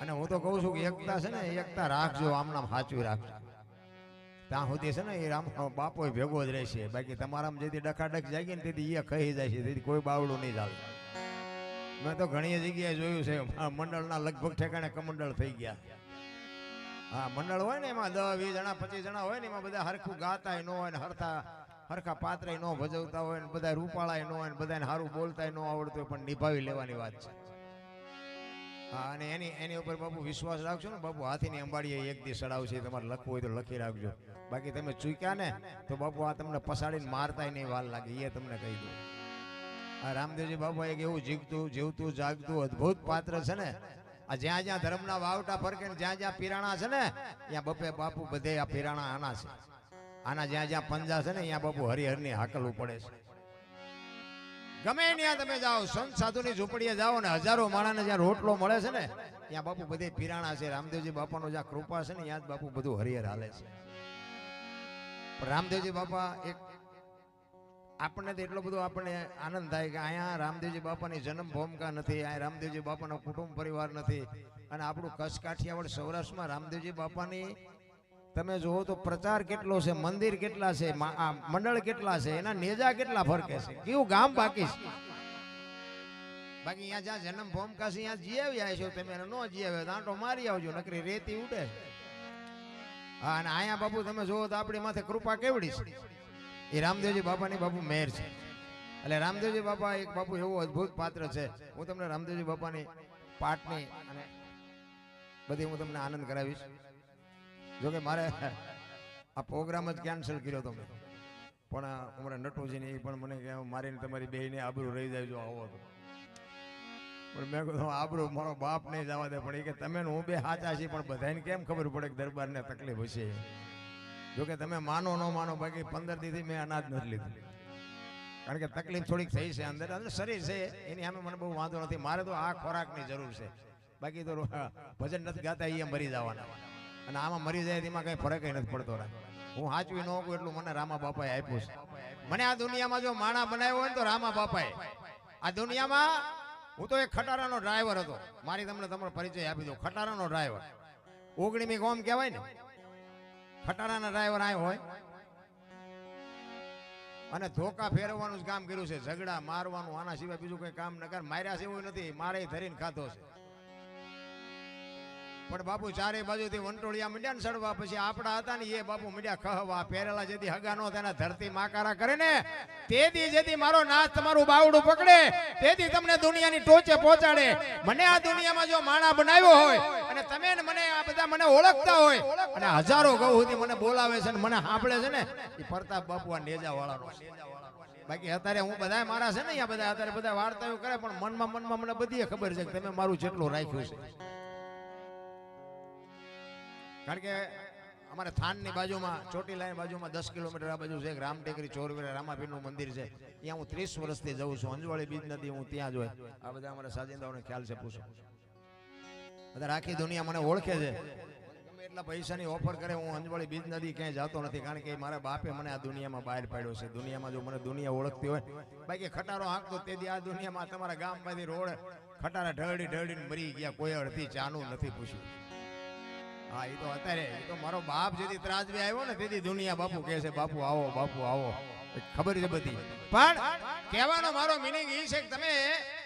અને હું તો કહું છું કે એકતા છે ને એકતા રાખજો, આમનામ સાચવી રાખજો. ત્યાં સુધી છે ને એ રામ બાપો ભેગો જ રહેશે. બાકી તમારામાં જેથી ડખાડખ જાગી ને તેથી એ કહી જાય છે, તેથી કોઈ બાવડું નહીં ચાલે. મેં તો ઘણી જગ્યાએ જોયું છે મંડળના લગભગ ઠેકાણે કમંડળ થઈ ગયા. હા, મંડળ હોય ને એમાં 10, 20 જણા 25 જણા હોય ને એમાં બધા હરખું ગાતાય ન હોય ને હરખા પાત્રાય ન ભજવતા હોય ને બધા રૂપાળાય ન હોય ને બધાને સારું બોલતાય ન આવડતું હોય, પણ નિભાવી લેવાની વાત છે. હા, અને એની ઉપર બાપુ વિશ્વાસ રાખજો ને. બાપુ હાથીની અંબાડીએ એક દી ચડાવશે. તમારે લખવું હોય તો લખી રાખજો. બાકી તમે ચૂક્યા ને તો બાપુ આ તમને પસાડીને મારતાય નહીં વાર લાગે, એ તમને કહી દઉં. આ રામદેવજી બાપા એક એવું જીવતું જાગતું અદ્ભુત પાત્ર છે ને. આ જ્યાં જ્યાં ધર્મના વાવટા ફરકે ને જ્યાં જ્યાં પીરાણા છે ને ત્યાં બાપુ બધે આ પીરાણા આના છે. આના જ્યાં જ્યાં પંજા છે ને ત્યાં બાપુ હરિહરની હાકલવું પડે છે. ગમે ત્યાં તમે જાઓ, સંત સાધુની ઝૂંપડીએ જાઓ ને હજારો માણસને જ્યાં રોટલો મળે છે ને ત્યાં બાપુ બધે પીરાણા છે. રામદેવજી બાપાનો જ્યાં કૃપા છે ને ત્યાં જ બાપુ બધું હરિહર હાલે છે. પણ રામદેવજી બાપા એક આપણને તો એટલો બધો આપણને આનંદ થાય કે અહીંયા રામદેવજી બાપાની જન્મ ભૂમિકા નથી, અહીંયા રામદેવજી બાપાનો કુટુંબ પરિવાર નથી. અને આપણું કચ્છ કાઠિયાવાડ સૌરાષ્ટ્રમાં રામદેવજી બાપાની તમે જુઓ તો પ્રચાર કેટલો છે, મંદિર કેટલા છે, મંડળ કેટલા છે, એના નેજા કેટલા ફરકે છે, કેવું ગામ બાકી છે. બાકી અહીંયા જ્યાં જન્મ ભૂમિકા છે ત્યાં જીવી આવ્યા છો તમે, ન જીવ્યા તો આંટો મારી આવજો, નકરી રેતી ઉડે. હા, અને અહીંયા બાપુ તમે જુઓ તો આપણી માથે કૃપા કેવડી છે. એ રામદેવજી બાપાની બાપુ મેર છે. એટલે રામદેવજી બાપા એક બાપુ એવું અદ્ભુત પાત્ર છે. હું તમને રામદેવજી બાપાની પાઠની અને બધી હું તમને આનંદ કરાવીશ. જોકે મારે આ પ્રોગ્રામ જ કેન્સલ કર્યો હતો, પણ અમારા નટુજીને એ પણ મને કે મારીને તમારી બેયને આબરૂ રહી જાય જો આવો તો. પણ મેં કીધું આબરૂ મારો બાપ નહીં જવા દે. પણ એ કે તમે હું બે સાચા છીએ, પણ બધાને કેમ ખબર પડે કે દરબારને તકલીફ હશે. જોકે તમે માનો ન માનો, બાકી 15 દીથી મેં અનાજ નથી લીધું. કારણ કે તકલીફ થોડીક થઈ છે અંદર શરીર છે એની સામે મને બહુ વાંધો નથી. મારે તો આ ખોરાકની જરૂર છે. બાકી તો ભજન નથી ગાતા એ મરી જવાના, અને આમાં મરી જાય એમાં કઈ ફરક નથી પડતો. હું સાચવી ન હોઉં એટલું મને રામા બાપાએ આપ્યું છે. મને આ દુનિયામાં જો માણા બનાવ્યો હોય ને તો રામા બાપાએ. આ દુનિયામાં હું તો એક ખટારાનો ડ્રાઈવર હતો. મારી તમને તમારો પરિચય આપી દઉં. ખટારાનો ડ્રાઈવર 19મી કોમ કહેવાય ને, ખટારાના ડ્રાઈવર આવ્યો હોય અને ધોકા ફેરવવાનું જ કામ કર્યું છે. ઝઘડા મારવાનું, આના સિવાય બીજું કઈ કામ ન કર. માર્યા છે એવું નથી, મારે ધરીને ખાધો છે. પણ બાપુ ચારે બાજુથી વંટોળિયા મીડ્યા ને સડવા. પછી આપડા હતા ને એ બાપુ મીડ્યા કહવા. પહેરેલા જેથી હગા નો તેના ધરતી માકારા કરે ને તેથી જેથી મારો નાથ તમારું બાવડું પકડે, તેથી તમને દુનિયાની ટોચે પહોંચાડે. મને આ દુનિયામાં જો માણા બનાવ્યો હોય અને તમે ને મને આ બધા મને ઓળખતા હોય અને હજારો ગૌ સુધી મને બોલાવે છે ને મને સાંભળે છે ને, એ પ્રતાપ બાપુ આ નેજા વાળાનો છે. બાકી અત્યારે હું બધા મારા છે ને અહીંયા બધા અત્યારે બધા વાર્તાઓ કરે, પણ મનમાં મને બધી ખબર છે કે તમે મારું જેટલું રાખ્યું છે. કારણ કે અમારે થાનની બાજુમાં, ચોટીલાની બાજુમાં 10 કિલોમીટર આ બાજુ છે રામટેકરી ચોરવીરા રામાપીરનું મંદિર છે. ત્યાં હું 30 વર્ષથી જઉં છું. અંજવાળી બીજ નદી હું ત્યાં જ હોય. આ બધા અમારા સાજિંદાઓને ખ્યાલ છે, પૂછો. બધા આખી દુનિયા મને ઓળખે છે. ગમે એટલા પૈસાની ઓફર કરે, હું અંજવાળી બીજ નદી ક્યાંય જતો નથી. કારણ કે મારા બાપે મને આ દુનિયામાં બહાર પાડ્યો છે. દુનિયામાં જો મને દુનિયા ઓળખતી હોય, બાકી ખટારો હાંકતો તેથી આ દુનિયામાં તમારા ગામમાંથી રોડ ખટારા ઢળડીને મરી ગયા. કોઈ અડધી ચાનું નથી પૂછ્યું. હા, એ તો અત્યારે એ તો મારો બાપ જેથી ત્રાજવી આવ્યો ને તેથી દુનિયા બાપુ કહે છે બાપુ આવો, બાપુ આવો. ખબર છે બધી. પણ કહેવાનો મારો મિનિંગ એ છે કે તમે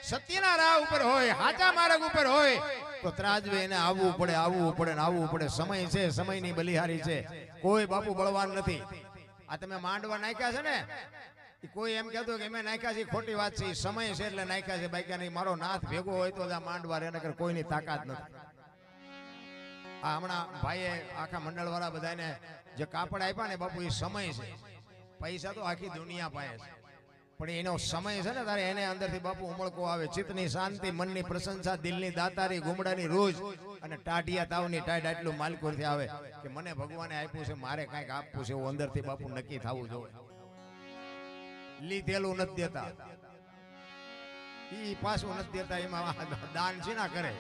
સત્યના રાહ ઉપર હોય, સાચા માર્ગ ઉપર હોય તો ત્રાજવે એને આવવું પડે ને આવવું પડે. સમય છે, સમયની બલિહારી છે. કોઈ બાપુ બળવાન નથી. આ તમે માંડવા નાખ્યા છે ને, કોઈ એમ કહેતો કે અમે નાખ્યા છે, ખોટી વાત છે. સમય છે એટલે નાખ્યા છે. બાકી નહીં, મારો નાથ ભેગો હોય તો આ માંડવા એને કર કોઈની તાકાત નથી. આ હમણાં ભાઈએ આખા મંડળ વાળા બધાને જે કાપડ આપ્યા ને બાપુ, એ સમય છે. પૈસા તો આખી દુનિયા પાસે છે, પણ એનો સમય છે ને તારે એને અંદરથી બાપુ ઉમળકો આવે. ચિત્તની શાંતિ, મનની પ્રશંસા, દિલની દાતારી, ગુમડાની રોજ અને ટાઢિયા તાવની ટાઢ આટલું માલકોરથી આવે કે મને ભગવાને આપ્યું છે, મારે કાંઈક આપવું છે એવું અંદરથી બાપુ નક્કી થવું જોઈએ. લીધેલું નથી દેતા, ઈ પાછું નથી દેતા. એમાં દાન છે ના કરે.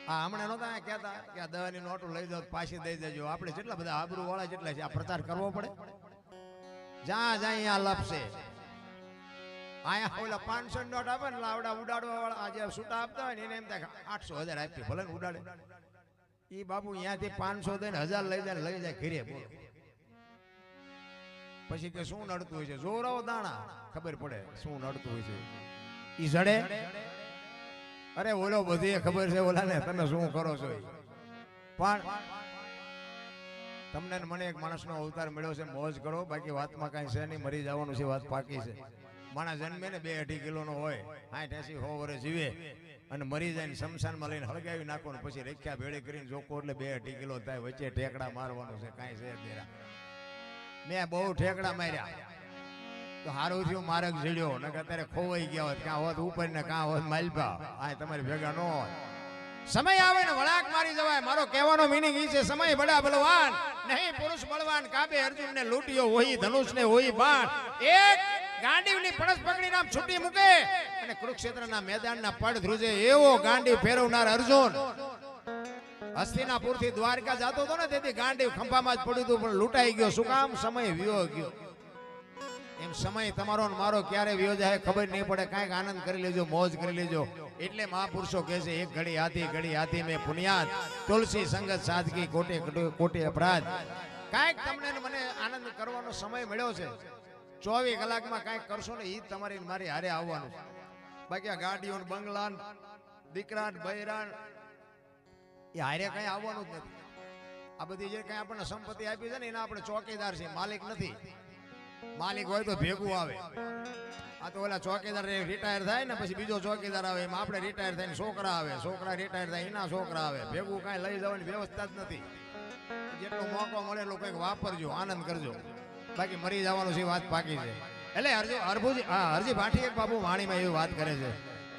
હા, હમણાં નહોતા કહેતા કે આ દવાની નોટો લઈ જાઓ પાછી દઈ દેજો. આપણે જેટલા બધા આબરૂ વાળા જેટલા છે, આ પ્રચાર કરવો પડે. જ્યાં અહીંયા લપશે. આયા ઓલા 500 નોટ આપે ને લાવડા ઉડાડવા વાળા આજે છૂટા આપતા હોય ને એને એમ થાય 800 1000 આપી ભલે ને ઉડાડે ઈ બાપુ અહીંયાથી 500 દઈને 1000 લઈ જાય ઘરે બોલો પછી કે શું નડતું હોય છે જોરાવો દાણા ખબર પડે શું નડતું હોય છે ઈ જડે અરે ઓલો બધી ખબર છે ઓલા ને તમે શું કરો છો પણ તમને મને એક માણસનો અવતાર મળ્યો છે મોજ કરો બાકી વાતમાં કાંઈ છે નહીં મરી જવાનું છે વાત પાકી છે માણસ જન્મે ને 2-2.5 કિલોનો હોય 60-80 100 વર્ષ જીવે અને મરી જાય ને શમશાનમાં લઈને હળગાવી નાખવાનું પછી રેખ્યા ભેળી કરીને જોકો એટલે 2-2.5 કિલો થાય વચ્ચે ઠેકડા મારવાનું છે કાંઈ છે તેરા મેં બહુ ઠેકડા માર્યા તો હારું થયું માર્ગ જીડ્યો ને અત્યારે ખોવાઈ ગયા હોત ક્યાં હોત ઉપર ને ક્યાં હોત માલપા આ તમારી ભેગા ન હોત સમય આવે ને વળાક મારી જવાય મારો કહેવાનો મીનિંગ ઈ છે સમય બડા બલવાન નહીં પુરુષ બળવાન કાબે અર્જુન ને લૂંટ્યો હોય ધનુષ ને હોય બાણ એક ગાંડીવની પડસ પકડી નામ છૂટી મૂકે અને કુરુક્ષેત્રના મેદાનના પડ ધ્રુજે એવો ગાંડી ફેરવનાર અર્જુન હસ્તિનાપુર થી દ્વારકા જતો હતો ને તેથી ગાંડી ખંભામાં જ પડ્યું હતું પણ લૂંટાઈ ગયો શું કામ સમય વિયો ગયો એમ સમય તમારો ને મારો ક્યારે વિયો જાય ખબર નહીં પડે કાંઈક આનંદ કરી લેજો મોજ કરી લેજો એટલે મહાપુરુષો કહે છે એક ઘડી હાથી મેં પુનિયાત તુલસી સંગત સાદગી કોટે કોટે અપરાધ કાંઈક તમને મને આનંદ કરવાનો સમય મળ્યો છે 24 કલાકમાં કાંઈક કરશો ને એ તમારી મારી હારે આવવાનું છે બાકી આ ગાડીઓ બંગલા દીકરા બૈરા એ હારે કઈ આવવાનું જ નથી આ બધી જે કઈ આપણને સંપત્તિ આપી છે ને એના આપણે ચોકીદાર છે માલિક નથી માલિક હોય તો ભેગું આવે આ તો ઓલા ચોકીદાર રિટાયર થાય ને પછી બીજો ચોકીદાર આવે એમાં આપણે રિટાયર થાય છોકરા આવે છોકરા રિટાયર થાય એના છોકરા આવે ભેગું કાંઈ લઈ જવાની વ્યવસ્થા જ નથી જેટલો મોકો મળે એટલો કંઈક વાપરજો આનંદ કરજો બાકી મરી જવાનું છે વાત પાકી છે એટલે હરજી ભાટી એક બાપુ વાણીમાં એવી વાત કરે છે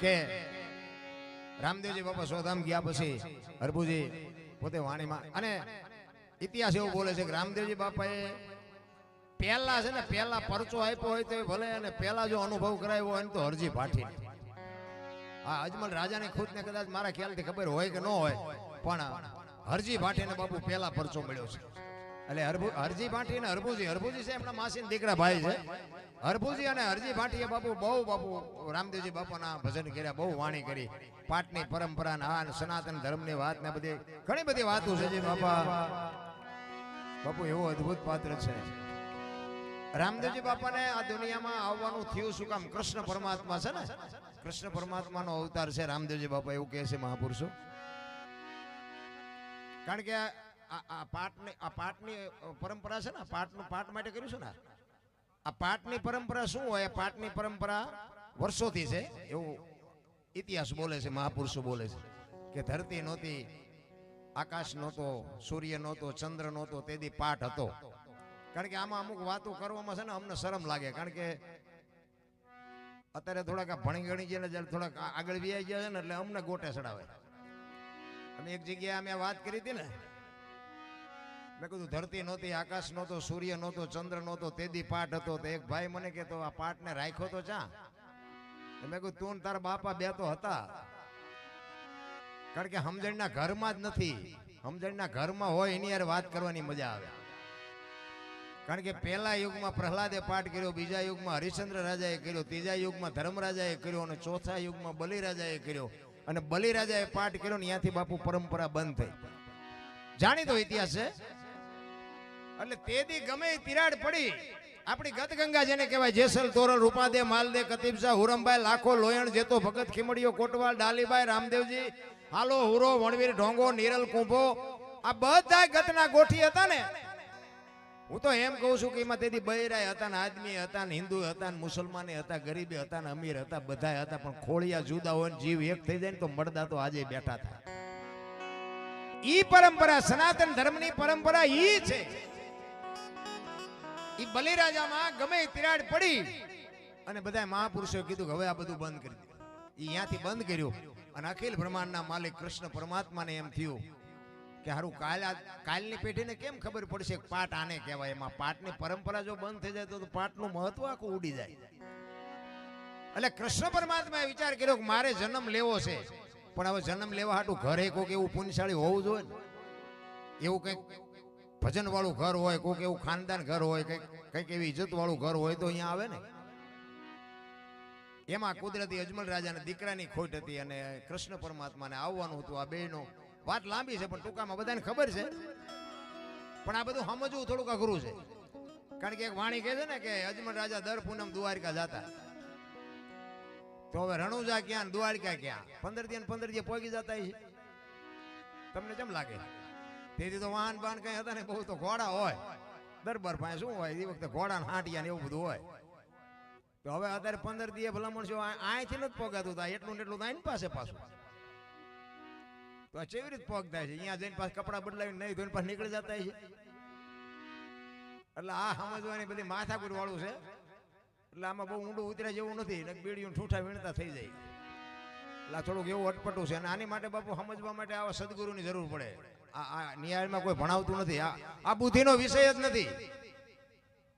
કે રામદેવજી બાપા સોધામ ગયા પછી હરભુજી પોતે વાણીમાં અને ઇતિહાસ એવું બોલે છે કે રામદેવજી બાપાએ પહેલા છે ને પહેલા પરચો આપ્યો હોય તો ભલે અને પહેલા જો અનુભવ કરાવ્યો હોય તો હરજી ભાટી હા અજમલ રાજાની ખુદ ને કદાચ મારા ખ્યાલથી ખબર હોય કે ન હોય પણ હરજી ભાટીને બાપુ પહેલા પરચો મળ્યો છે એટલે હરજી ભાટી ને હરભુજી છે એમના માસીના દીકરા ભાઈ છે હરભુજી અને હરજી ભાટીએ બાપુ બાપુ રામદેવજી બાપાના ભજન કર્યા બહુ વાણી કરી પાટની પરંપરા આ સનાતન ધર્મની વાત ને બધી ઘણી બધી વાતો છે જે બાપુ એવો અદ્ભુત પાત્ર છે રામદેવજી બાપાને આ દુનિયામાં આવવાનું થયું શું કામ કૃષ્ણ પરમાત્મા છે ને કૃષ્ણ પરમાત્માનો અવતાર છે રામદેવજી બાપા એવું કહે છે મહાપુરુષો કારણ કે આ પાટની પરંપરા છે ને પાટ માટે કર્યું છે ને આ પાટની પરંપરા શું હોય પાટની પરંપરા વર્ષોથી છે એવું ઇતિહાસ બોલે છે મહાપુરુષો બોલે છે કે ધરતી નહોતી આકાશ નહોતો સૂર્ય નહોતો ચંદ્ર નહોતો તેથી પાઠ હતો કારણ કે આમાં અમુક વાતો કરવામાં છે ને અમને શરમ લાગે કારણ કે અત્યારે થોડાક ભણી ગણી ગયા ને થોડાક આગળ વ્યાઈ ગયા છે ને એટલે અમને ગોટે ચડાવે અમે એક જગ્યાએ અમે વાત કરી હતી ને મેં કીધું ધરતી નહોતી આકાશ નહોતો સૂર્ય નહોતો ચંદ્ર નહોતો તેથી પાઠ હતો તો એક ભાઈ મને કહેતો આ પાઠને રાખ્યો તો ચા મેં કીધું તું તારા બાપા બે તો હતા કારણ કે સમજણના ઘરમાં જ નથી સમજણના ઘરમાં હોય એની યાર વાત કરવાની મજા આવે કારણ કે પહેલા યુગમાં પ્રહલાદે પાઠ કર્યો બીજા યુગમાં હરિશ્ચંદ્ર રાજાએ કર્યો ત્રીજા યુગમાં ધર્મરાજાએ કર્યો અને ચોથા યુગમાં બલિરાજાએ કર્યો અને બલિરાજાએ પાઠ કર્યો ને ત્યાંથી બાપુ પરંપરા બંધ થઈ જાણીતો ઇતિહાસ છે એટલે તેથી ગમે તિરાડ પડી આપણી ગતગંગા જેને કહેવાય જેસલ તોરલ રૂપાદે માલદે કતીબસા હુરમભાઈ લાખો લોયણ જેતો ભગત ખીમડીયો કોટવાલ ડાલીભાઈ રામદેવજી હાલો હુરો વણવીર ઢોંગો નીરલ કુંભો આ બધા ગતના ગોઠી હતા ને હું તો એમ કહું છું કે એમાં તેથી બૈરાય હતા ને આદમી હતા ને હિન્દુ હતા ને મુસલમાન હતા ગરીબી હતા ને અમીર હતા બધા હતા પણ ખોળિયા જુદા હોય ને જીવ એક થઈ જાય ને તો મળદા તો આજે બેઠા થાય ઈ પરંપરા સનાતન ધર્મની પરંપરા ઈ છે ઈ બલિરાજામાં ગમે તિરાડ પડી અને બધા મહાપુરુષોએ કીધું કે હવે આ બધું બંધ કરી દે ઈ ત્યાંથી બંધ કર્યું અને અખિલ બ્રહ્માંડના માલિક કૃષ્ણ પરમાત્માને એમ થયું કે હારું કાલની પેઢીને કેમ ખબર પડશે કે પાઠ આને કહેવાય એમાં પાઠની પરંપરા જો બંધ થઈ જાય તો પાઠનું મહત્વ આખું ઉડી જાય એટલે કૃષ્ણ પરમાત્માએ વિચાર કર્યો કે મારે જન્મ લેવો છે પણ હવે જન્મ લેવા હાટું ઘરે કોઈક એવું પુણ્યશાળી હોવું જોઈએ ને એવું કંઈક ભજન વાળું ઘર હોય કોઈક એવું ખાનદાન ઘર હોય કંઈક એવી ઇજ્જત વાળું ઘર હોય તો અહીંયા આવે ને એમાં કુદરતી અજમલ રાજાના દીકરાની ખોટ હતી અને કૃષ્ણ પરમાત્માને આવવાનું હતું. આ બેનો વાત લાંબી છે પણ ટૂંકામાં બધાને ખબર છે. પણ આ બધું સમજવું થોડુંક અઘરું છે. કારણ કે એક વાણી કહે છે ને કે અજમલ રાજા દર પૂનમ દ્વારકા જતા. તો હવે રણુજા ક્યાં દ્વારકા ક્યાં 15 દી 15 દી પહોંચી જતા છે. તમને કેમ લાગે? તેથી તો વાહન બાન કઈ હતા ને બહુ તો ઘોડા હોય દરબાર પાસે શું હોય એ વખતે ઘોડા ને હાંટિયા ને એવું બધું હોય. તો હવે અત્યારે 15 દી ભલામણ છે અહીંથી નથી પોગાતું થાય એટલું ને એટલું આની પાસે પાછું. તો આ કેવી રીતે પોગતા છે? અહીંયા જઈને પાછા કપડા બદલાવીને નહીં ધોઈને પાછા નીકળી જતા છે. એટલે આ સમજવાની બધી માથાકૂટ વાળું છે. એટલે આમાં બહુ ઊંડું ઉતરે જેવું નથી ને બીડીયું ઠૂઠા વીણતા થઈ જાય. એટલે થોડુંક એવું અટપટું છે અને આની માટે બાપુ સમજવા માટે આવા સદગુરુની જરૂર પડે. આ ન્યાયમાં કોઈ ભણાવતું નથી. આ બુદ્ધિનો વિષય જ નથી.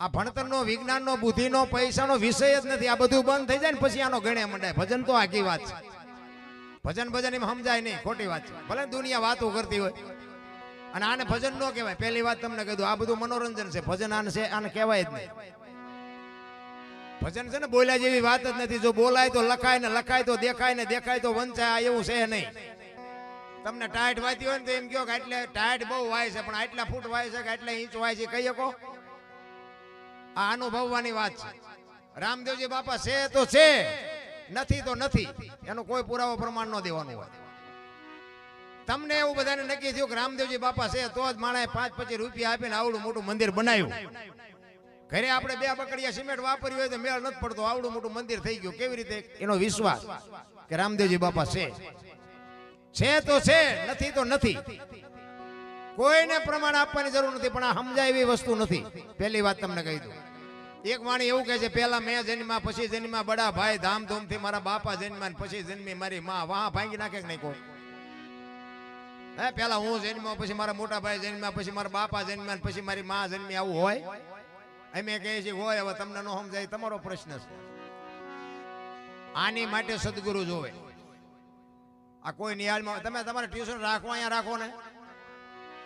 આ ભણતરનો વિજ્ઞાનનો બુદ્ધિનો પૈસાનો વિષય જ નથી. આ બધું બંધ થઈ જાય ને પછી આનો ગણે મંડાય. ભજન તો આખી વાત છે. ભજન એમ સમજાય નહીં, ખોટી વાત છે. ભલે દુનિયા વાતો કરતી હોય અને આને ભજન ન કહેવાય. પહેલી વાત તમને કહી દઉં, આ બધું મનોરંજન છે. ભજન આને કહેવાય જ નહીં. ભજન છે ને બોલ્યા જેવી વાત જ નથી. જો બોલાય તો લખાય ને લખાય તો દેખાય ને દેખાય તો વંચાય. એવું છે નહીં. તમને ટાઈટ વાતી હોય ને તો એમ કહો કે એટલે ટાઈટ બહુ વાય છે પણ આટલા ફૂટ વાય છે કે આટલા ઇંચ વાય છે કહી શકો? આ અનુભવવાની વાત છે. રામદેવજી બાપા છે તો છે, નથી તો નથી. એનો કોઈ પુરાવો પ્રમાણ ન દેવાનું હોય. તમને એવું બધાને નક્કી થયું કે રામદેવજી બાપા છે તો જ માણસે 5-25 રૂપિયા આપીને આવડું મોટું મંદિર બનાવ્યું. ઘરે આપણે 2 બકડિયા સિમેન્ટ વાપર્યું હોય તો મેળ નથી પડતો. આવડું મોટું મંદિર થઈ ગયું. કેવી રીતે? એનો વિશ્વાસ કે રામદેવજી બાપા છે તો છે, નથી તો નથી. કોઈને પ્રમાણ આપવાની જરૂર નથી. પણ આ સમજાય એવી વસ્તુ નથી. પહેલી વાત તમને કહી દઉં. એક વાણી એવું કહે છે, પહેલા મેં જન્મ્યા પછી જન્મ્યા બડા ભાઈ ધામધૂમથી મારા બાપા જન્મ્યા પછી જન્મી મારી માં. વાહ ભાંગી નાખે કે નહીં કોઈ? હે, પહેલા હું જન્મ્યો પછી મારા મોટા ભાઈ જન્મ્યા પછી મારા બાપા જન્મ્યા પછી મારી માં જન્મી, આવું હોય? અમે કહીએ છીએ હોય. હવે તમને ન સમજાય તમારો પ્રશ્ન છે. આની માટે સદગુરુ જોવે. આ કોઈ નિહાળમાં તમે તમારે ટ્યુશન રાખવા અહીંયા રાખો ને.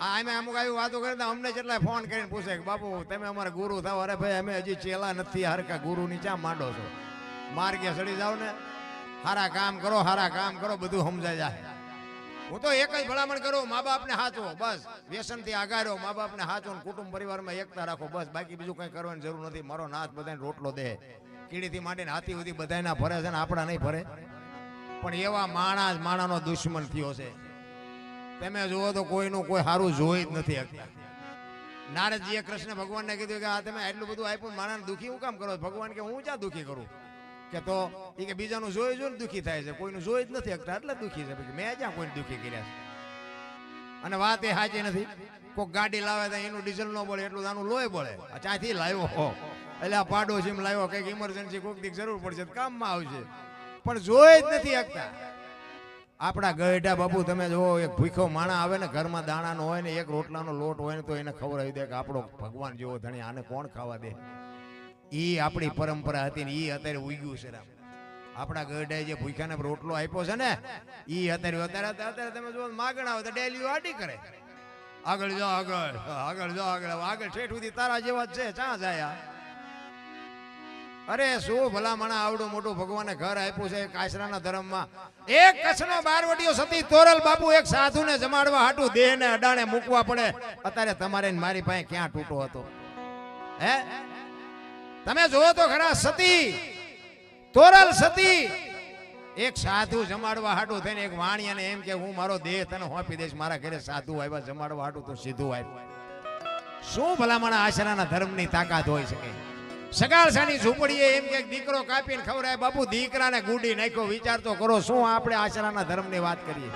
અમે અમુક આવી વાતો કરી અમને જેટલા ફોન કરીને પૂછે કે બાપુ તમે અમારા ગુરુ થાવ. અરે ભાઈ અમે હજી ચેલા નથી. હરકા ગુરુની ચા માંડો છો? માર્ગે સડી જાવ ને. હારા કામ કરો બધું સમજાય જાય. હું તો એક જ ભલામણ કરું, મા બાપને હાચો. બસ વ્યસનથી આગારો મા બાપને હાચો. કુટુંબ પરિવારમાં એકતા રાખો. બસ બાકી બીજું કઈ કરવાની જરૂર નથી. મારો નાથ બધાને રોટલો દે. કીડીથી માંડીને હાથી સુધી બધાના ફરે છે ને આપણા નહીં ફરે. પણ એવા માણાનો દુશ્મન થયો છે. તમે જુઓ તો કોઈનું કોઈ સારું જોઈ જ નથી શકતા. નારદજીએ કૃષ્ણ ભગવાનને કીધું કે આ તમે આટલું બધું આપ્યું માણસને દુખી હું કામ કરો? ભગવાન કે હું ક્યાં દુખી કરું? કે તો એ કે બીજાનું જોઈ જોઈને દુખી થાય છે. કોઈનું જોઈ જ નથી શકતા એટલે દુખી છે. મેં ક્યાં કોઈને દુખી કર્યા છે? અને વાત એ સાચી નથી. કોઈક ગાડી લાવે તો એનું ડીઝલ ન બળે એટલું આનું લોહી બળે. ચાથી લાવ્યો હો એટલે આ પાડોશી લાવ્યો કંઈક ઇમરજન્સી કોઈક દી જરૂર પડશે કામમાં આવશે. પણ જોઈ જ નથી શકતા. આપણા ગયઢા બાપુ તમે જો એક ભૂખો માણા આવે ને ઘરમાં દાણાનો હોય ને એક રોટલાનો લોટ હોય ને તો એને ખવડાવી દે કે આપણો ભગવાન જેવો ધણી આને કોણ ખાવા દે? ઈ આપણી પરંપરા હતી ને ઈ અત્યારે ઉગ્યું છે. આપણા ગયઢાએ જે ભૂખાને રોટલો આપ્યો છે ને ઈ અત્યારે તમે જો માગણા હોય તો ડેલી આડી કરે. આગળ જો આગળ ઠેઠ સુધી તારા જેવા જ છે. ચા જાય? અરે શું ભલામણા આવડું મોટું ભગવાને ઘર આપ્યું છે કાશરાના ધર્મમાં. એક કચ્છનો બારવટીયો સતી તોરલ બાપુ એક સાધુને જમાડવા હાટું દેહને અડાણે મૂકવા પડે. અત્યારે તમારે મારી પાસે ક્યાં તૂટો હતો? હે, તમે જોવો તો ખરા. સતી તોરલ સતી એક સાધુ જમાડવા હાટું થઈને એક વાણિયાને એમ કે હું મારો દેહ તને સોંપી દઈશ. મારા ઘરે સાધુ આવ્યા જમાડવા હાટું તો સીધું આવ્યું. શું ભલામણા આશરાના ધર્મની તાકાત હોય શકે? સગાળસાની ઝૂંપડીએ એમ કે દીકરો કાપીને ખવડાય. બાપુ દીકરાને ગુડી નાખ્યો. વિચાર તો કરો. શું આપણે આશરાના ધર્મની વાત કરીએ?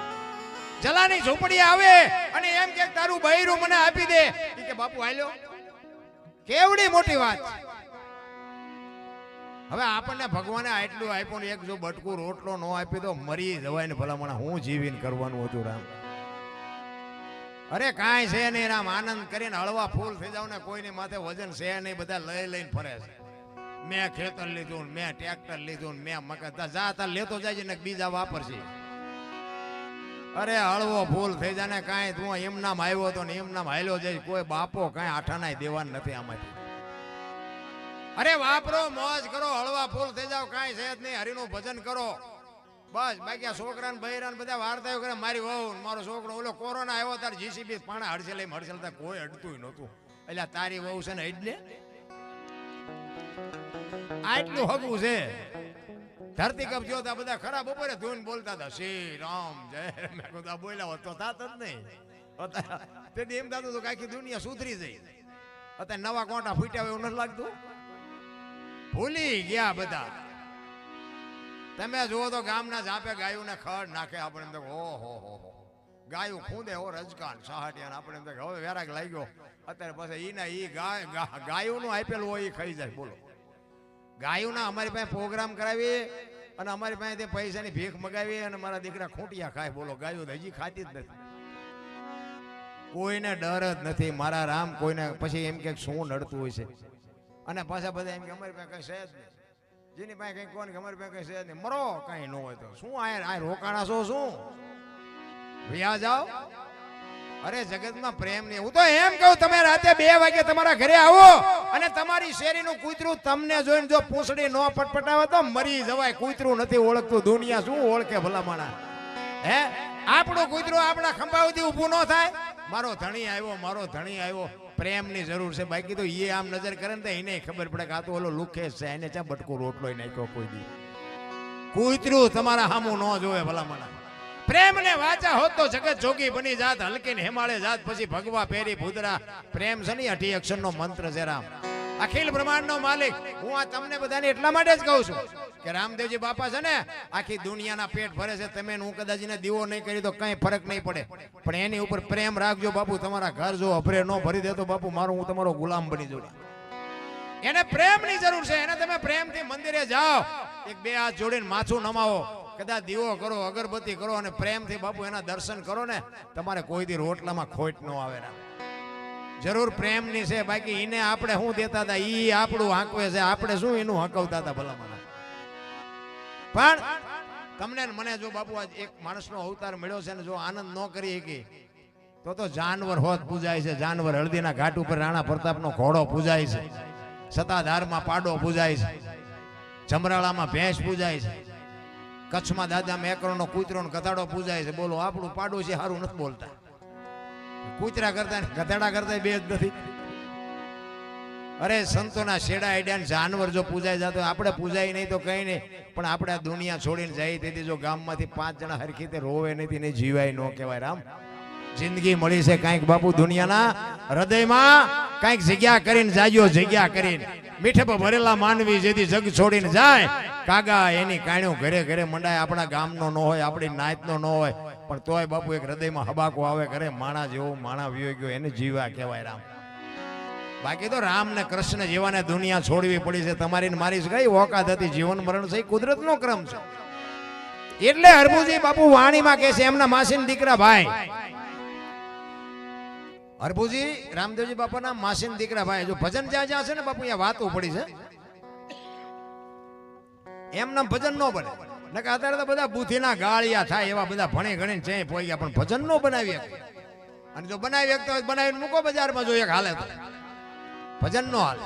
જલાની ઝૂંપડીએ આવે અને એમ કે તારું બૈરું મને આપી દે. કે બાપુ આલ્યો. કેવડી મોટી વાત. હવે આપણને ભગવાને આટલું આપ્યું ને એક જો બટકું રોટલો ન આપી તો મરી જવાય ને ભલામણા હું જીવીને કરવાનું હતું રામ? અરે કાંઈ છે નહીં રામ. આનંદ કરીને હળવા ફૂલ થઈ જાવ ને. કોઈની માથે વજન છે નહીં. બધા લઈને ફરે છે. મેં ખેતર લીધું, મેં ટ્રેક્ટર લીધું, મેં મકાન. જા તાર લેતો જાય ને બીજા વાપરશે. અરે હળવો ફૂલ થઈ જાય ને. કાંઈ તું એમ નામ આવ્યો હતો ને એમ નામ હાલ્યો જાય. કોઈ બાપો કાંઈ આઠાનાય દેવાન નથી આમાંથી. અરે વાપરો, મોજ કરો, હળવા ફૂલ થઈ જાવ, કાંઈ છે જ નહીં. હરિનું ભજન કરો બસ. બાકી આ છોકરાને બૈરાને બધા વાર્તાઓ કરે. મારી વહુ મારો છોકરો ઓલો કોરોના આવ્યો તાર જીસીબી પાણા હડસેલ હડસેલતા કોઈ અડતું નહોતું. એટલે તારી વહુ છે ને એટલે આટલું હગું છે. ધરતી કપ જોતા બધા ખરા બપોરે ધૂન બોલતા હતા શ્રી રામ જય. મેં કીધું બોલ્યા હોત તો થાત જ નહીં. તેથી એમ થતું હતું કે આખી દુનિયા સુધરી જઈ. અત્યારે નવા કોટા ફૂટ્યા એવું નથી લાગતું. ભૂલી ગયા બધા. તમે જુઓ તો ગામના ઝાપે ગાયું ને ખડ નાખે. આપણે એમ તો ઓહો હો ગાયું ખૂંદે હો રજકાન સહાટિયા. આપણે એમ તો હવે વેરાગ લાગ્યો. અત્યારે પછી ઈના ઈ ગાયુંનું આપેલું હોય એ ખાઈ જાય. બોલો ગાયુંના અમારી પાસે પ્રોગ્રામ કરાવી અને અમારી પાસે પૈસાની ભીખ મગાવી અને મારા દીકરા ખૂંટિયા ખાય. બોલો ગાયું હજી ખાતી જ નથી. કોઈને ડર જ નથી મારા રામ. કોઈને પછી એમ કે શું નડતું હોય છે. અને પાછા બધા એમ કે અમારી પાસે કઈ છે જ નહીં. જેની પાસે કઈ કોણ કે અમારી પાસે કઈ છે જ નહીં. મરો કઈ ન હોય તો શું આ રોકાણા છો શું વ્યા જાઓ. અરે જગતમાં પ્રેમ નહીં. હું તો એમ કહું તમે રાતે 2 વાગે તમારા ઘરે આવો અને તમારી શેરીનું કૂતરું તમને જોઈને જો પૂંછડી નો પટપટાવે તો મરી જવાય. કૂતરું નથી ઓળખતું. દુનિયા શું ઓળખે ભલા માણા. હે આપણું કૂતરું આપણા ખંભા સુધી ઊભું ન થાય. મારો ધણી આવ્યો, મારો ધણી આવ્યો. પ્રેમની જરૂર છે. બાકી તો એ આમ નજર કરે ને તો એને ખબર પડે કે આ તો ઓલો લુખેશ છે. એને ચા બટકો રોટલો નાખ્યો કોઈ દી. કૂતરું તમારા સામું ન જોવે ભલા માણા. પ્રેમ ને વાચા હોત તો જગત જોગી બની જાત. હલકીને હિમાલય જાત પછી ભગવા પેરી ભૂદરા. પ્રેમ છે ને 8 અક્ષરનો મંત્ર છે રામ. અખિલ બ્રહ્માંડનો માલિક. હું આ તમને બધાને એટલા માટે જ કહું છું કે રામદેવજી બાપા છે ને આખી દુનિયાના પેટ ભરે છે. તમે હું કદાચ એને દીવો નહીં કરી તો કઈ ફરક નહીં પડે. પણ એની ઉપર પ્રેમ રાખજો બાપુ. તમારા ઘર જો અભરે ન ભરી દે તો બાપુ મારો હું તમારો ગુલામ બની જાઉં. એને પ્રેમની જરૂર છે. એને તમે પ્રેમથી મંદિરે જાઓ, 1-2 હાથ જોડીને માથું નમાવો, કદાચ દીવો કરો, અગરબત્તી કરો અને પ્રેમથી બાપુ એના દર્શન કરો ને તમારે કોઈ દી રોટલામાં ખોટ ન આવે. જરૂર પ્રેમની છે. બાકી એને આપણે શું દેતા હતા ઈ આપણું હાંકવે છે. આપણે શું એનું હકવતા હતા ભલા મને. પણ તમને મને જો બાપુ આજ એક માણસનો અવતાર મળ્યો છે ને જો આનંદ ન કરી શકી તો જાનવર હોત પૂજાય છે. જાનવર હળદીના ઘાટ ઉપર રાણા પ્રતાપનો ઘોડો પૂજાય છે. સતાધારમાં પાડો પૂજાય છે. જમરાળામાં ભેંસ પૂજાય છે. કચ્છમાં દાદા મેકરનો કૂતરો ને ગધાડો પૂજાય છે. બોલો આપણું પાડોશી સારું નથી બોલતા. કૂતરા કરતા ગધાડા કરતા બે જ નથી. અરે સંતોના શેડા આઈડિયા જાનવર જો પૂજાય જતો આપણે પૂજાય નહીં તો કઈ નહીં. પણ આપણે આ દુનિયા છોડીને જાય તેથી જો ગામમાંથી 5 જણા હરખી રીતે રોવે નથી ને જીવાય ન કહેવાય રામ. જિંદગી મળી છે કાંઈક બાપુ દુનિયાના હૃદયમાં કાંઈક જગ્યા કરીને જાજો. જગ્યા કરીને મીઠપ ભરેલા માનવી જેથી જગ છોડીને જાય કાગા એની કાણ્યું ઘરે ઘરે મંડાય. આપણા ગામનો ન હોય, આપણી નાતનો ન હોય, પણ તોય બાપુ એક હૃદયમાં હબાકો આવે ઘરે. માણા જેવો માણા વિયો ગયો એને જીવા કહેવાય રામ. બાકી તો રામ ને કૃષ્ણ જેવાને દુનિયા છોડવી પડી છે. તમારી ને મારી કઈ ઓકાત હતી. જીવન મરણ છે કુદરતનો ક્રમ છે. એટલે હરભુજી બાપુ વાણીમાં કહે છે એમના માસીના દીકરા ભાઈ હરભુજી રામદેવજી બાપાના માસીના દીકરા ભાઈ. જો ભજન જ્યાં જ્યાં છે ને બાપુ અહીંયા વાતો પડી છે. એમના ભજન ન બને. નકર અત્યારે તો બધા બુદ્ધિના ગાળિયા થાય એવા બધા ભણી ગણીને ચે પોઈ ગયા. પણ ભજન ન બનાવી શકે. અને જો બનાવી શકતો હોય બનાવીને મૂકો બજારમાં જો એક હાલે તો ભજન નો હાલે.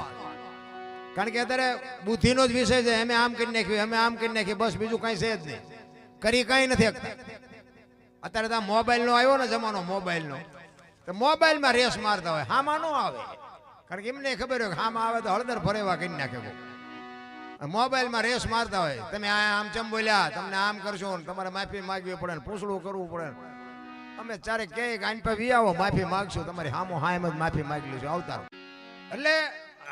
કારણ કે અત્યારે બુદ્ધિનો જ વિષય છે. અમે આમ કરી નાખ્યું, અમે આમ કરી નાખ્યું, બસ બીજું કઈ છે જ નહીં. કરી કઈ નથી શકતા. અત્યારે તો મોબાઈલ નો આવ્યો ને જમાનો મોબાઈલ નો, તો મોબાઈલમાં રેસ મારતા હોય. હામાં નો આવે. કારણ કે એમને ખબર હોય કે હામાં આવે તો હળદર ફરેવા કરી નાખે. મોબાઈલમાં રેસ મારતા હોય. તમે આમ ચમ બોલ્યા, તમને આમ કરશો ને તમારે માફી માંગવી પડે ને પૂછડું કરવું પડે. અમે ચારે કે આઈન પર વી આવો માફી માંગશું. તમારી હામો હાયમ જ માફી માંગી લઈશું આવતારો. એટલે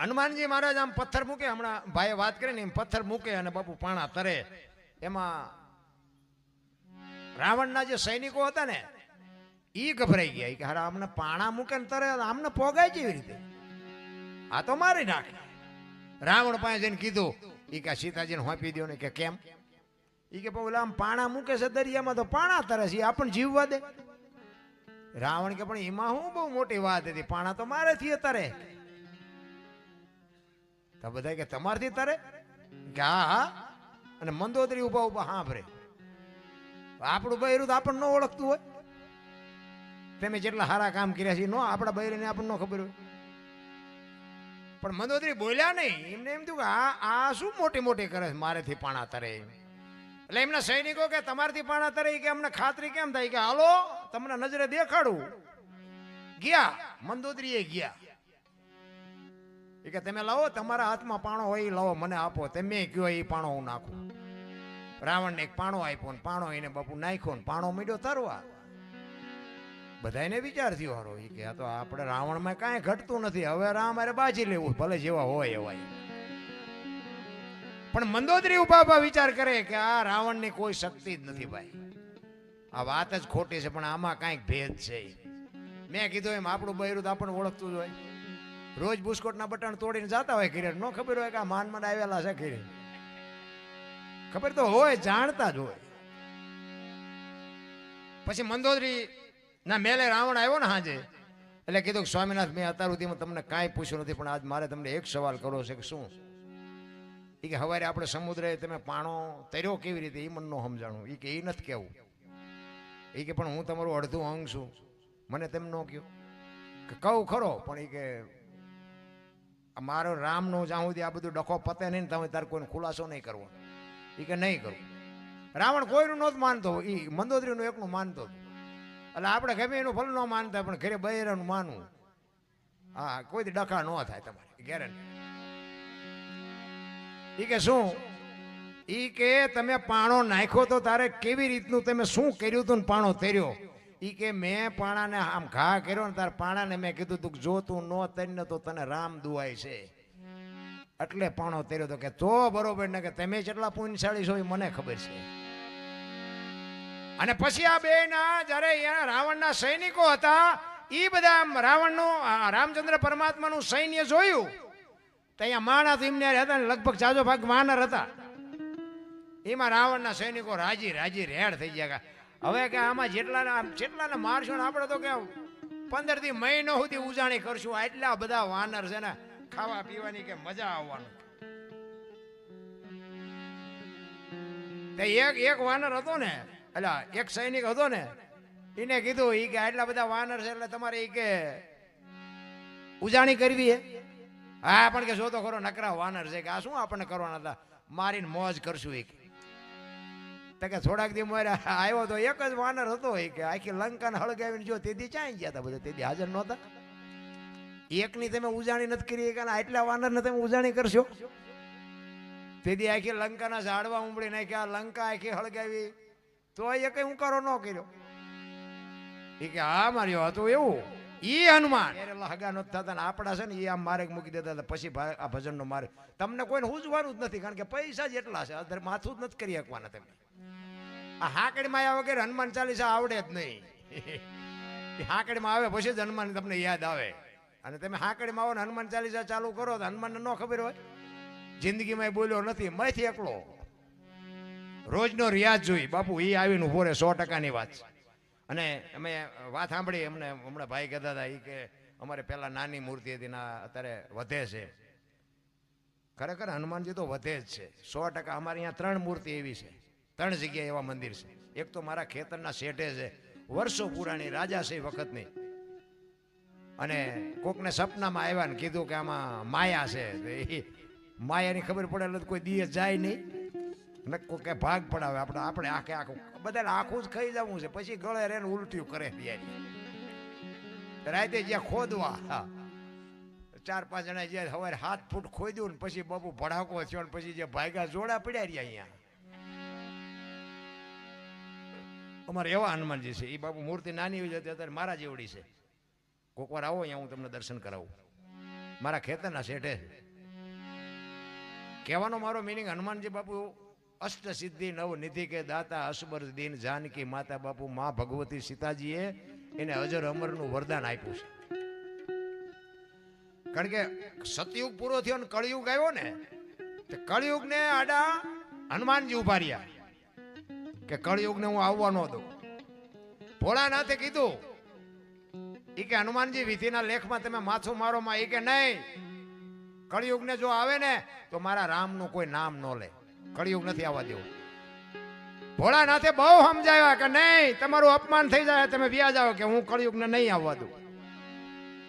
હનુમાનજી મહારાજ આમ પથ્થર મૂકે. હમણાં ભાઈએ વાત કરીને એમ પથ્થર મૂકે અને બાપુ પાણા તરે. એમાં રાવણના જે સૈનિકો હતા ને ઈ ગભરાઈ ગયા કે હારા અમને પાણા મૂકે ને તરે આમને પોગાય કેવી રીતે? આ તો મારી નાખે. રાવણ પાસે જઈને કીધું ઈ કે સીતાજીને હોંપી દો ને. કે કેમ? ઈ કે પેલા આમ પાણા મૂકે છે દરિયામાં તો પાણા તરે છે, આપણને જીવવા દે. રાવણ કે પણ એમાં શું બહુ મોટી વાત હતી, પાણા તો મારેથી તરે. તો બધા કે તમારથી તરે? કે હા હા. અને મંદોદરી ઉભા ઉભા સાંભળે. આપણું બૈરું તો આપણને ન ઓળખતું હોય. તમે જેટલા સારા કામ કર્યા છે નો આપણા બૈરીને આપણને ન ખબર હોય. પણ મંદોદરી બોલ્યા નહીં. એમને એમ થયું કે આ શું મોટી મોટી કરે છે, મારેથી પાણા તરે. એટલે એમના સૈનિકો કે તમારથી પાણા તરે કે અમને ખાતરી કેમ થાય કે હાલો તમને નજરે દેખાડું. ગયા મંદોદરીએ ગયા કે તમે લાવો તમારા હાથમાં પાણો હોય એ લાવો મને આપો. તમે કયો એ પાણો હું નાખું. રાવણને એક પાણો આપ્યો ને પાણો એને બાપુ નાખ્યો ને પાણો મીડ્યો તરવા. બધાને વિચાર થયો હારો એ કે આ તો આપણે રાવણમાં કાંઈ ઘટતું નથી, હવે રામ અરે બાજી લેવું ભલે જેવા હોય એવા. પણ મંદોદરી ઉભા વિચાર કરે કે આ રાવણની કોઈ શક્તિ જ નથી ભાઈ, આ વાત જ ખોટી છે, પણ આમાં કાંઈક ભેદ છે. મેં કીધું એમ આપણું બૈરું તો આપણને ઓળખતું જ હોય. રોજ બુસ્કોટના બટન તોડીને જતા હોય ઘીરે, ન ખબર હોય કે આ માનમાં આવેલા છે ઘીરે. ખબર તો હોય, જાણતા જ હોય. પછી મંદોદરી ના મેલે રાવણ આવ્યો ને હાજે, એટલે કીધું કે સ્વામિનાથ મેં અત્યાર સુધીમાં તમને કાંઈ પૂછ્યું નથી, પણ આજ મારે તમને એક સવાલ કરવો છે. કે શું? એ કે હવારે આપણે સમુદ્રે તમે પાણો તર્યો કેવી રીતે એ મને ન સમજાણું. એ કે એ નથી કેવું. એ કે પણ હું તમારું અડધું અંગ છું, મને તેમ ન કહ્યું. કે કહું ખરો, પણ એ કે મારો રામનો જ્યાં સુધી આ બધું ડખો પતે નહીં ને તમે તારે કોઈને ખુલાસો નહીં કરવો. એ કે નહીં કરું. રાવણ કોઈનું નહોતું માનતો, એ મંદોદરીનું એકનું માનતો. એટલે આપણે ગમે એનું ફલ ન માનતા, પણ ઘરે બૈરાનું માનવું. હા, કોઈ ડખા ન થાય તમારે ગેરંટી. એ કે શું? એ કે તમે પાણો નાખ્યો તો તારે કેવી રીતનું તમે શું કર્યું હતું ને પાણો તર્યો? એ કે મેં પાણાને આમ ઘા કર્યો ને તાર પાણાને મેં કીધું તું જો તું ન તરીને તો તને રામ દુવાય છે, એટલે પાણો તર્યો તો. કે તો બરોબર ને, કે તમે કેટલા પુણ્યશાળી છો એ મને ખબર છે. અને પછી આ બે ના જયારે રાવણના સૈનિકો હતા એ બધા રાવણનું રામચંદ્ર પરમાત્માનું સૈન્ય જોયું તો અહીંયા માણસ એમને હતા ને લગભગ જાજો ભાગ વાનર હતા. એમાં રાવણના સૈનિકો રાજી રેડ થઈ ગયા. હવે કે આમાં જેટલાને મારશો ને આપણે તો કે 15 થી મહિનો સુધી ઉજાણી કરશું. આટલા બધા વાનર છે ને, ખાવા પીવાની કે મજા આવવાનું. એક વાનર હતો ને, એટલે એક સૈનિક હતો ને, એને કીધું ઈ કે આટલા બધા વાનર છે એટલે તમારે ઈ કે ઉજાણી કરવી હે. હા, પણ કે જો તો ખરો નકરા વાનર છે, કે આ શું આપણને કરવાના હતા, મારીને મોજ કરશું. એક કે થોડાક દી મારે આવ્યો તો એક જ વાનર હતો. એ કે આખી લંકાને હળગાવીને જો તેથી ચાઈ ગયા હતા બધા, તેથી હાજર નહોતા. એકની તમે ઉજાણી નથી કરી કે આટલા વાનરને તમે ઉજાણી કરશો? તેથી આખી લંકાના ઝાડવા ઉંબળી નાખ્યા, લંકા આખી હળગાવી, તો એ કઈ ઉંકારો ન કર્યો. એ કે હા માર્યો હતું એવું. ઈ હનુમાન હગા નહોતા થતા ને આપણા છે ને એ આમ મારે મૂકી દેતા હતા. પછી આ ભજનનો મારે તમને કોઈને હુજવાનું જ નથી, કારણ કે પૈસા જ એટલા છે, માથું જ નથી કરી શકવાના તમે. આ હાકડીમાં આવ્યા વગેરે હનુમાન ચાલીસા આવડે જ નહીં. હાકડીમાં આવે પછી જ હનુમાન તમને યાદ આવે. અને તમે હાકડીમાં આવો ને હનુમાન ચાલીસા ચાલુ કરો તો હનુમાનને ન ખબર હોય, જિંદગીમાં બોલ્યો નથી, મયથી એકલો. રોજનો રિયાઝ જોઈ બાપુ એ આવીને ઉભો રહે, 100%ની વાત. અને અમે વાત સાંભળી, અમને હમણાં ભાઈ કહેતા હતા એ કે અમારે પહેલાં નાની મૂર્તિ હતી ને અત્યારે વધે છે. ખરેખર હનુમાનજી તો વધે જ છે 100%. અમારે અહીંયા 3 મૂર્તિ એવી છે, 3 જગ્યાએ એવા મંદિર છે. એક તો મારા ખેતરના શેઠે છે, વર્ષો પુરાણી રાજાશાહી વખતની. અને કોકને સપનામાં આવ્યા ને કીધું કે આમાં માયા છે. માયાની ખબર પડે એટલે કોઈ દિવસ જાય નહીં, નક્કો કે ભાગ પડાવે. આપણે આખે આખું બધાને આખું જ ખાઈ જવું છે, પછી ગળે રેને ઉલટ્યું કરે. રાતે જ્યાં ખોદવા 4-5 જણા જ્યાં સવારે 7 ફૂટ ખોદ્યું ને પછી બાપુ ભડાકો થયો ને પછી જે ભાગ્યા જોડા પડ્યા રહ્યા અહીંયા. અમારે એવા હનુમાનજી છે. એ બાપુ મૂર્તિ નાની હોય છે, અત્યારે મારા જેવડી છે. કોક વાર આવો અહીંયા હું તમને દર્શન કરાવું. મારા ખેતરના શેઠે છે. કહેવાનો મારો મિનિંગ, હનુમાનજી બાપુ અષ્ટ સિદ્ધિ નવ નિધિ કે દાતા અસબર દીન જાનકી માતા. બાપુ માં ભગવતી સીતાજીએ એને અજર અમરનું વરદાન આપ્યું છે. કારણ કે સતયુગ પૂરો થયો ને કળિયુગ આવ્યો ને, તે કળિયુગ ને આડા હનુમાનજી ઉભા રહ્યા કે કળિયુગ ને હું આવવા ન દઉં. ભોળાનાથે કીધું એ કે હનુમાનજી વિધિના લેખમાં તમે માથું મારો માં. એ કે નહીં, કળિયુગ ને જો આવે ને તો મારા રામનું કોઈ નામ ન લે, કળિયુગ નથી આવવા દેવું. ભોળાનાથે બહુ સમજાવ્યા કે નહીં, તમારું અપમાન થઈ જાય, તમે વ્યાજ આવો, કે હું કળિયુગને નહીં આવવા દઉં.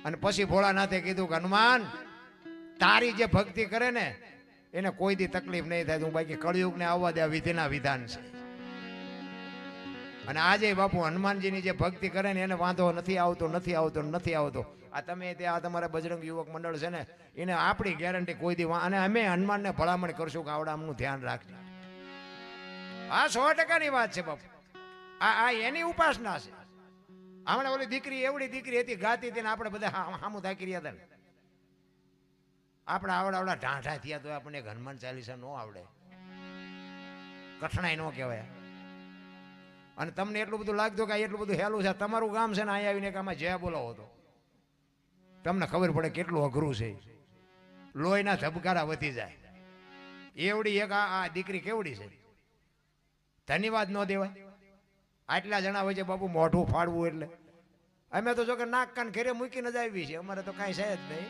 અને પછી ભોળાનાથે કીધું કે હનુમાન તારી જે ભક્તિ કરે ને એને કોઈ દી તકલીફ નહીં થાય. હું બાકી કળિયુગને આવવા દે વિધિના વિધાન છે. અને આજે બાપુ હનુમાનજીની જે ભક્તિ કરે ને એને વાંધો નથી આવતો. આ તમે ત્યાં તમારા બજરંગ યુવક મંડળ છે ને એને આપણી ગેરંટી કોઈ દી અને અમે હનુમાનને ભલામણ કરશું કે આવડામનું ધ્યાન રાખજો. આ 100%ની વાત છે બાપુ. આ એની ઉપાસના છે. હમણાં ઓલી દીકરી એવડી દીકરી હતી ગાતી હતી ને આપણે બધા હામું થાકી રહ્યા હતા ને આપણે આવડા ઢાંઢા થયા તો આપણને હનુમાન ચાલીસા ન આવડે, કઠણાઈ ન કહેવાય. અને તમને એટલું બધું લાગતું કે એટલું બધું હેલું છે, તમારું ગામ છે ને અહીંયા આવીને કે આમાં જય બોલાવો તો તમને ખબર પડે કેટલું અઘરું છે. લોહીના ધબકારા વધી જાય એવડી એક આ દીકરી કેવડી છે. ધન્યવાદ ન દેવાય. આટલા જણા હોય છે બાપુ મોઢું ફાડવું એટલે અમે તો જો કે નાક કાન ઘરે મૂકીને જ આવી છે. અમારે તો કાંઈ છે જ નહીં.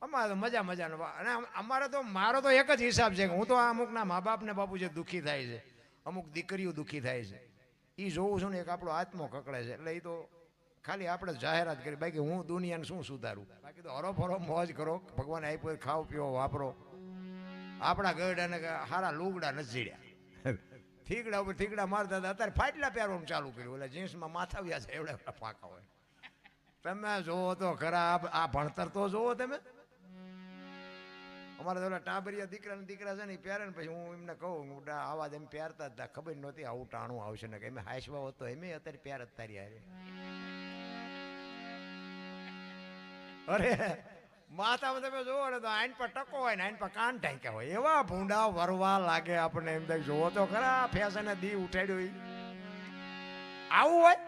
અમારે તો મજાનો. અને અમારે તો મારો તો એક જ હિસાબ છે કે હું તો અમુકના મા બાપને બાપુ જે દુઃખી થાય છે, અમુક દીકરીઓ દુઃખી થાય છે, એ જોઉં છું ને એક આપણો આત્મો કકડે છે. એટલે એ તો ખાલી આપણે જાહેરાત કરી, બાકી હું દુનિયાને શું સુધારું. બાકી તો હરો મોજ કરો, ભગવાન આપ્યો ખાઓ પીવો વાપરો. આપણા ગરડાને સારા લુગડા નથી જીડ્યા, થીગડા ઉપર થીગડા મારતા હતા. અત્યારે ફાટલા પહેરવાનું ચાલુ કર્યું. એટલે જીન્સમાં માથાવ્યા છે એવડા પાકા હોય. તમે જોવો તો ખરા આ ભણતર તો જોવો તમે. અમારે તો ટાબરિયા દીકરા છે ને પહેરે ને પછી હું એમને કહું આવાજ એમ પહેરતા હતા, ખબર નહોતી આવું ટાણું આવશે ને કે એમ હાઈસવા હોત તો એમ અત્યારે પહેર જ તારી હારે. અરે માથામાં તમે જોવો ને તો આઈન પર ટકો હોય ને આઈન પર કાન ઢાંક્યા હોય એવા ભૂંડા વરવા લાગે આપણને. એમ થાય જોવો તો ખરા ફેશન દી ઉઠાડ્યો આવું હોય.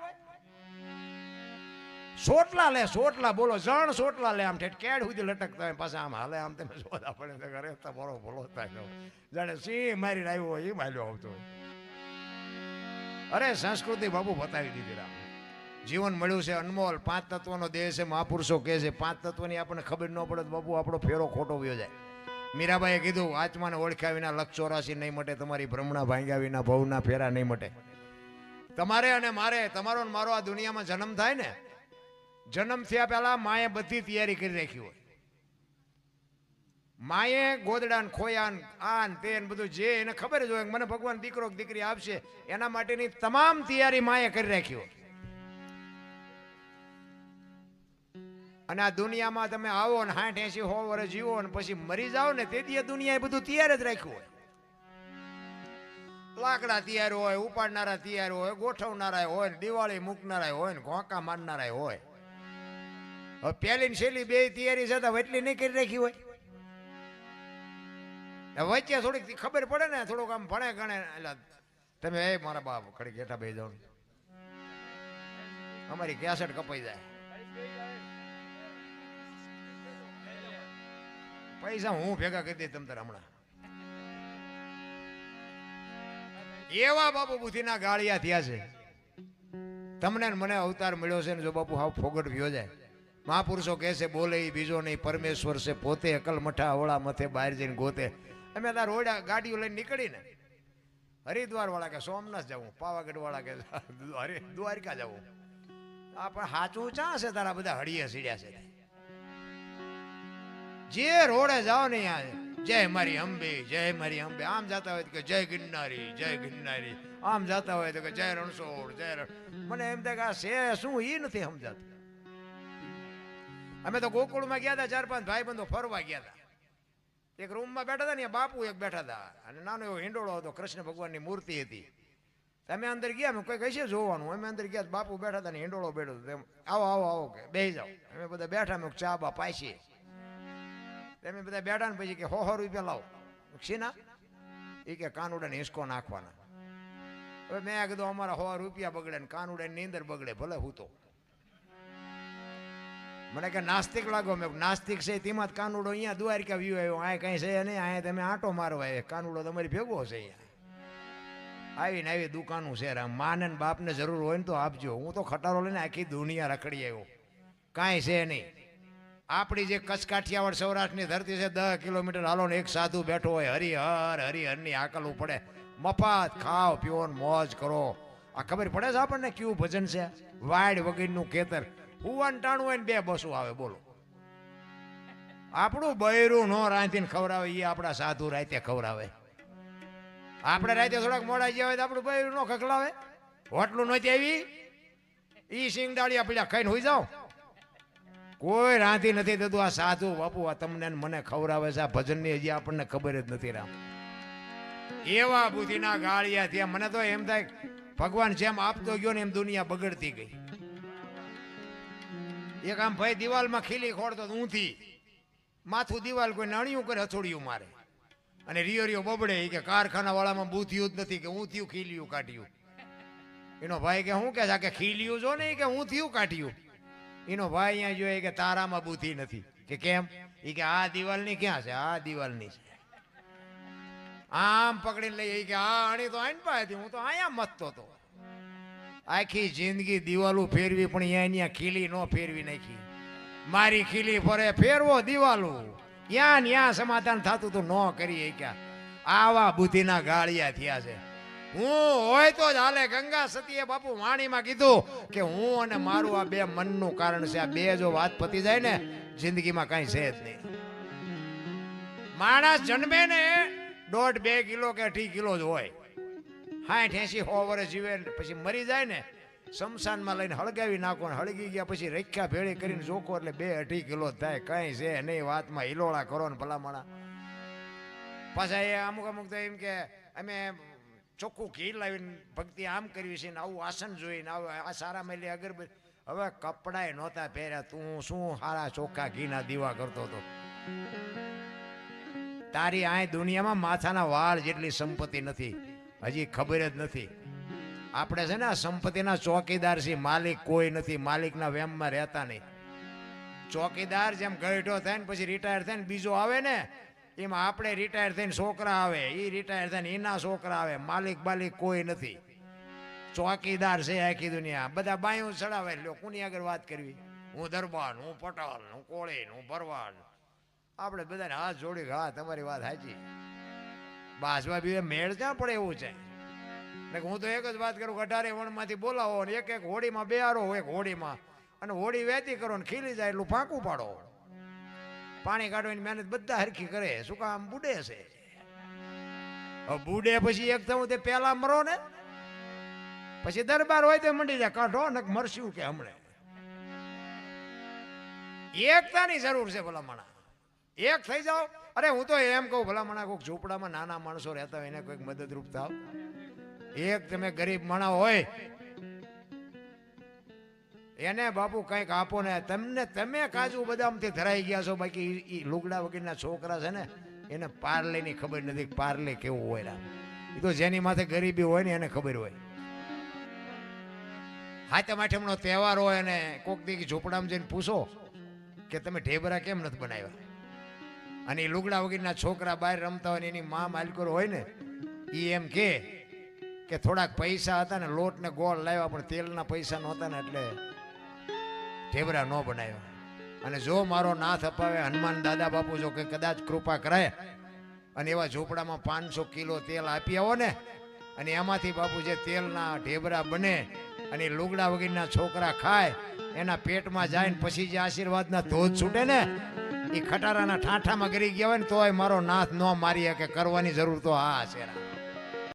સોટલા બોલો જણ સોટલા લે આમ ઠેઠ કેડ સુધી લટકતા હોય પાછા આમ હાલે આમ તમે જોતા પડે ઘરે બરો બોલો થાય જાણે સિંહ મારીને આવ્યો હોય એ માલ્યો આવતો હોય. અરે સંસ્કૃતિ બાપુ બતાવી દીધી રામ. જીવન મળ્યું છે અનમોલ. 5 તત્વનો દેહ છે. મહાપુરુષો કહે છે 5 તત્વની આપણને ખબર ન પડે બાપુ આપણો ફેરો ખોટો વયો જાય. મીરાબાઈએ કીધું આત્માને ઓળખ્યા વિના લક્ષ 84 નહીં મટે, તમારી ભ્રમણા ભાંગ્યા વિના ભવના ફેરા નહીં મટે. તમારે અને મારે, તમારો ને મારો આ દુનિયામાં જન્મ થાય ને, જન્મ થયા પહેલા માએ બધી તૈયારી કરી રાખી હોય. માએ ગોદડાન ખોયાન આન તેન બધું જે એને ખબર જ હોય મને ભગવાન દીકરો દીકરી આપશે એના માટેની તમામ તૈયારી માએ કરી રાખી હોય. અને આ દુનિયામાં તમે આવો ને 60 80 100 વર્ષ જીવો ને પછી મરી જાઓ ને તેથી દુનિયાએ બધું તૈયાર જ રાખ્યું હોય. લાકડા તૈયાર હોય, ઉપાડનારા તૈયાર હોય, ગોઠવનારા હોય, દિવાળી મૂકનારા હોય ને ઘોંકા મારનારા હોય. હવે પહેલી ને છેલ્લી બે તૈયારી છે તો એટલી નહીં કરી રાખી હોય. વચ્ચે થોડીક ખબર પડે ને થોડુંક આમ ભણે ગણે એટલે તમે એ મારા બાપ ખડી ગેઠા બે જાઓ અમારી કેસેટ કપાઈ જાય. પૈસા હું ભેગા કરી દઈ તમ તાર હમણાં. એવા બાપુ બુદ્ધિના ગાળિયા થયા છે. તમને મને અવતાર મળ્યો છે ને જો બાપુ હાવ ફોગટ વ્યો જાય. મહાપુરુષો કહે છે બોલે બીજો નહીં પરમેશ્વર છે પોતે અકલ મઠા અવળા મથે બહાર જઈને ગોતે. અમે ત્યાં રોડા ગાડીઓ લઈને નીકળીને હરિદ્વાર વાળા કે સોમનાથ જવું, પાવાગઢ વાળા કે દ્વારકા જવું. આ પણ સાચું ચા છે તારા બધા હળીએ સીડ્યા છે. જે રોડે જાઓ ને જય મારી અંબે જય મારી અંબે. આમ જતા હોય કે જય ગિરનારી જય ગિરનારી, આમ જતા હોય તો કે જય રણછોડ જય મને એમ થાય કે આ છે શું એ નથી સમજાતું. અમે તો ગોકુળમાં ગયા હતા 4-5 ભાઈબંધો ફરવા ગયા હતા. એક રૂમમાં બેઠા હતા ને બાપુ એક બેઠા હતા અને નાનો એવો હિંડોળો હતો, કૃષ્ણ ભગવાનની મૂર્તિ હતી. તમે અંદર ગયા અમે કોઈ કહીએ જોવાનું. અમે અંદર ગયા બાપુ બેઠા હતા ને હિંડોળો બેઠો હતો. આવો આવો આવો કે બેસી જાઓ. અમે બધા બેઠા અમે ચા બા પાઈશીએ. તમે બધા બેઠા ને પછી કે 100 રૂપિયા લાવો. શીના એ કે કાનુડાને હિંચકો નાખવાના. હવે મેં કીધું અમારા 100 રૂપિયા બગડે ને કાનુડા ની અંદર બગડે ભલે હું તો. મને કે નાસ્તિક લાગો. મેં નાસ્તિક છે તેમાં જ કાનુડો અહીંયા દ્વારકા વ્યૂ આવ્યો. આ કઈ છે નહીં, અહીંયા તમે આંટો મારવા આવ્યા, કાનુડો તમારી ભેગો છે. અહીંયા આવીને આવી દુકાનું છે રામ. માને ને બાપને જરૂર હોય ને તો આપજો. હું તો ખટારો લઈને આખી દુનિયા રખડી આવ્યો, કાંઈ છે નહીં. આપણી જે કચ્છ કાઠિયાવાડ સૌરાષ્ટ્રની ધરતી છે 10 કિલોમીટર હાલો ને એક સાધુ બેઠો હોય, હરિહરની આકલવું પડે. મફત ખાઓ પીવો ને મોજ કરો. આ ખબર પડે છે આપણને કેવું ભજન છે? વાડ વગરનું ખેતર હુવાન ટાણું હોય ને 2 બસો આવે બોલો. આપણું બૈરું નો રાંધીને ખવડાવે એ આપણા સાધુ રાતે ખવડાવે. આપણે રાતે થોડાક મોડા ગયા હોય તો આપણું બૈરું નો ખખડાવે. હોટલું નથી આવી ઈ સિંગડાળિયા પીડા ખાઈને હોઈ જાઓ. કોઈ રાંધી નથી થતું. આ સાધુ બાપુ આ તમને મને ખવડાવે છે. આ ભજનની હજી આપણને ખબર જ નથી. રામ એવા બુદ્ધિના ગાળિયા થયા. મને તો એમ થાય ભગવાન જેમ આપતો ગયો ને એમ દુનિયા બગડતી ગઈ. એક આમ ભાઈ દિવાલમાં ખીલી ખોડતો ઊંથી માથું દિવાલ કોઈ નણિયું કરે હથોડિયું મારે અને રિયો બબડે કે કારખાના વાળામાં બુથિયું જ નથી કે ઊંથિયું ખીલિયું કાઢ્યું. એનો ભાઈ કે શું કે છે કે ખીલિયું જો ને કે ઊંથિયું કાઢ્યું. એનો ભાઈ અહીંયા જોઈએ કે તારામાં બુથિ નથી. કે કેમ? એ કે આ દિવાલની ક્યાં છે? આ દિવાલની છે. આમ પકડીને લઈ કે આ અણી તો આઈને પાસેથી હું તો અહીંયા મથતો હતો. આખી જિંદગી દિવાલું ફેરવી પણ અહીંયા ખીલી નો ફેરવી નાખી. મારી ખીલી ફરે ફેરવો દિવાલું ત્યાં સમાધાન થતું તો ન કરી ક્યાં. આવા બુદ્ધિના ગાળિયા થયા છે. હું હોય તો જ હાલે. ગંગા સતીએ બાપુ વાણીમાં કીધું કે હું અને મારું આ બે મનનું કારણ છે. આ બે જો વાત પતી જાય ને જિંદગીમાં કઈ છે જ નહીં. માણસ જન્મે ને 1.5-2 કિલો કે 2 કિલો જ હોય. 60-80 વર્ષ જીવે પછી મરી જાય ને શમશાનમાં લઈને હળગાવી નાખો. હળગી ગયા પછી રેખ્યા ભેળી કરીને જોખો એટલે 2-2.5 કિલો થાય. કઈ છે નહીં. વાતમાં હિલોળા કરો ને ભલામણા. પાછા એ અમુક તો એમ કે અમે ચોખ્ખું ઘી લાવીને ભક્તિ આમ કરવી છે ને આવું આસન જોઈને આવું આ સારા મેલી અગરબત્તી. હવે કપડાય નહોતા પહેર્યા. તું શું સારા ચોખ્ખા ઘીના દીવા કરતો હતો? તારી આ દુનિયામાં માથાના વાળ જેટલી સંપત્તિ નથી. હજી ખબર જ નથી. આપણે છે ને સંપત્તિના ચોકીદાર છીએ. માલિક કોઈ નથી. માલિકના વેમમાં રહેતા નહીં. ચોકીદાર જેમ ગઈઢો થાય ને પછી રિટાયર થાય ને બીજો આવે ને એમાં આપણે રિટાયર થઈને છોકરા આવે. એ રિટાયર થઈને એના છોકરા આવે. માલિક બાલિક કોઈ નથી. ચોકીદાર છે આખી દુનિયા. બધા બાયું ચડાવે. લ્યો કોની આગળ વાત કરવી? હું દરબાર, હું પટાલ, હું કોળી, હું ભરવાડ. આપણે બધાને હાથ જોડી. હા તમારી વાત સાચી. બાજવા બી મેળ ક્યાં પડે એવું છે. હું તો એક જ વાત કરું. 18 વણમાંથી બોલાવો ને એક હોડીમાં બેહારો હોય. હોડીમાં અને હોડી વહેતી કરો ને ખીલી જાય એટલું ફાંકું પાડો. પાણી કાઢવાની મહેનત બધા હરખી કરે. શું કામ? બુડે છે. બુડે પછી એક થવું તે પેલા મરો ને પછી દરબાર હોય તો મંડી જાય કાઢો ને મરશું કે હમણે. એકતાની જરૂર છે ભલામણા. એક થઈ જાઓ. અરે હું તો એમ કહું ભલામણા કોઈક ઝૂંપડામાં નાના માણસો રહેતા હોય એને કોઈક મદદરૂપ થાવ. એક તમે ગરીબ માણસ હોય એને બાપુ કઈક આપો ને. તમે કાજુ બદામથી ધરાઈ ગયા છો. બાકી લુગડા વગરના છોકરા છે ને એને પાર્લેની ખબર નથી. પાર્લે કેવું હોય. એ તો જેની માથે ગરીબી હોય ને એને ખબર હોય. હાથમ આઠમનો તહેવાર હોય અને કોક દી ઝૂંપડામાં જઈને પૂછો કે તમે ઢેબરા કેમ નથી બનાવ્યા? અને એ લુગડા વગરના છોકરા બહાર રમતા હોય ને એની મા માલકોર હોય ને એ એમ કે થોડાક પૈસા હતા ને લોટ ને ગોળ લાવ્યા પણ તેલના પૈસા નહોતા ને એટલે ઢેબરા ન બનાવ્યા. અને જો મારો નાથ અપાવે હનુમાન દાદા બાપુ જો કે કદાચ કૃપા કરાય અને એવા ઝૂંપડામાં 500 કિલો તેલ આપી આવો ને અને એમાંથી બાપુ જે તેલના ઢેબરા બને અને લુગડા વગરના છોકરા ખાય એના પેટમાં જાય ને પછી જે આશીર્વાદના ધોધ છૂટે ને એ ખટારાના ઠાઠામાં ગરી ગયા હોય ને તોય મારો નાથ ન મારી કે કરવાની જરૂર તો આ છે.